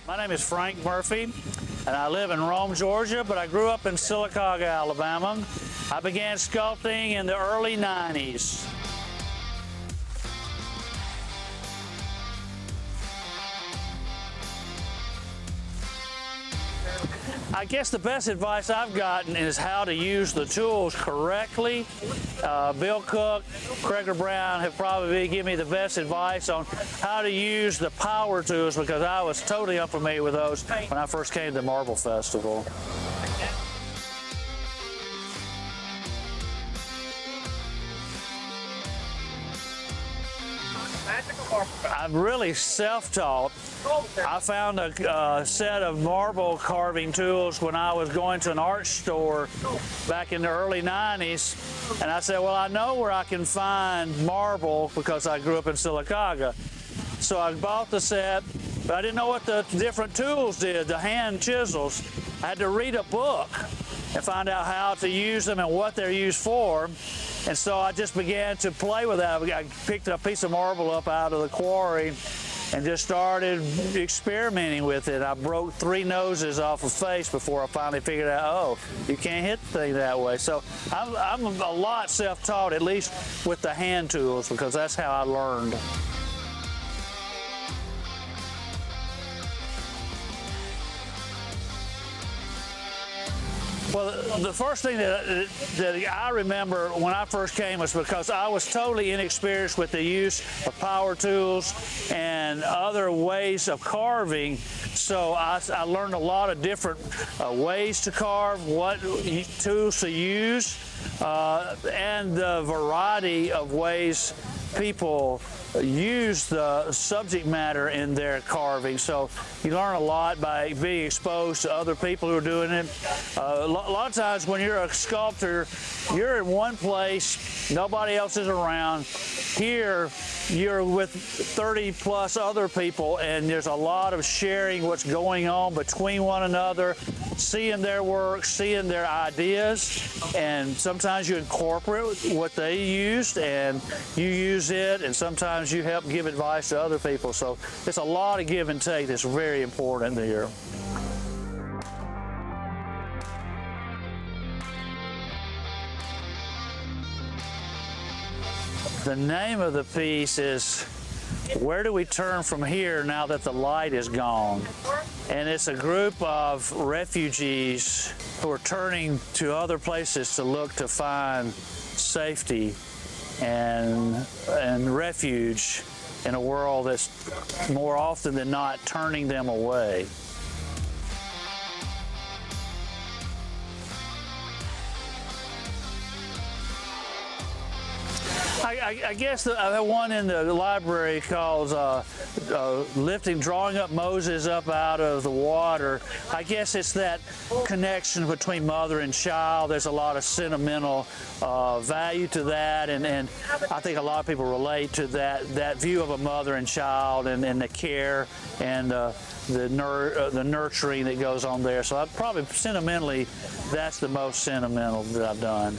My name is Frank Murphy, and I live in Rome, Georgia, but I grew up in Sylacauga, Alabama. I began sculpting in the early 90s. I guess the best advice I've gotten is how to use the tools correctly. Bill Cook, Craig Brown have probably given me the best advice on how to use the power tools, because I was totally unfamiliar with those when I first came to the Marble Festival. I'm really self-taught. I found a set of marble carving tools when I was going to an art store back in the early 90s, and I said, well, I know where I can find marble because I grew up in Sylacauga. So I bought the set, but I didn't know what the different tools did, the hand chisels. I had to read a book and find out how to use them and what they're used for. And so I just began to play with that. I picked a piece of marble up out of the quarry and just started experimenting with it. I broke 3 noses off a face before I finally figured out, oh, you can't hit the thing that way. So I'm a lot self-taught, at least with the hand tools, because that's how I learned. Well, the first thing that I remember when I first came was because I was totally inexperienced with the use of power tools and other ways of carving. So I learned a lot of different ways to carve, what tools to use, and the variety of ways people use the subject matter in their carving. So you learn a lot by being exposed to other people who are doing it. A lot of times when you're a sculptor, you're in one place, nobody else is around. Here, you're with 30 plus other people, and there's a lot of sharing what's going on between one another, seeing their work, seeing their ideas, and sometimes you incorporate what they used and you use it, and sometimes you help give advice to other people. So it's a lot of give and take that's very important here. The name of the piece is Where Do We Turn From Here Now That the Light Is Gone? And it's a group of refugees who are turning to other places to look to find safety and refuge in a world that's more often than not turning them away. I guess the one in the library called drawing up Moses up out of the water. I guess it's that connection between mother and child. There's a lot of sentimental value to that, and I think a lot of people relate to that view of a mother and child, and the care and the nurturing that goes on there. So I'd probably sentimentally, that's the most sentimental that I've done.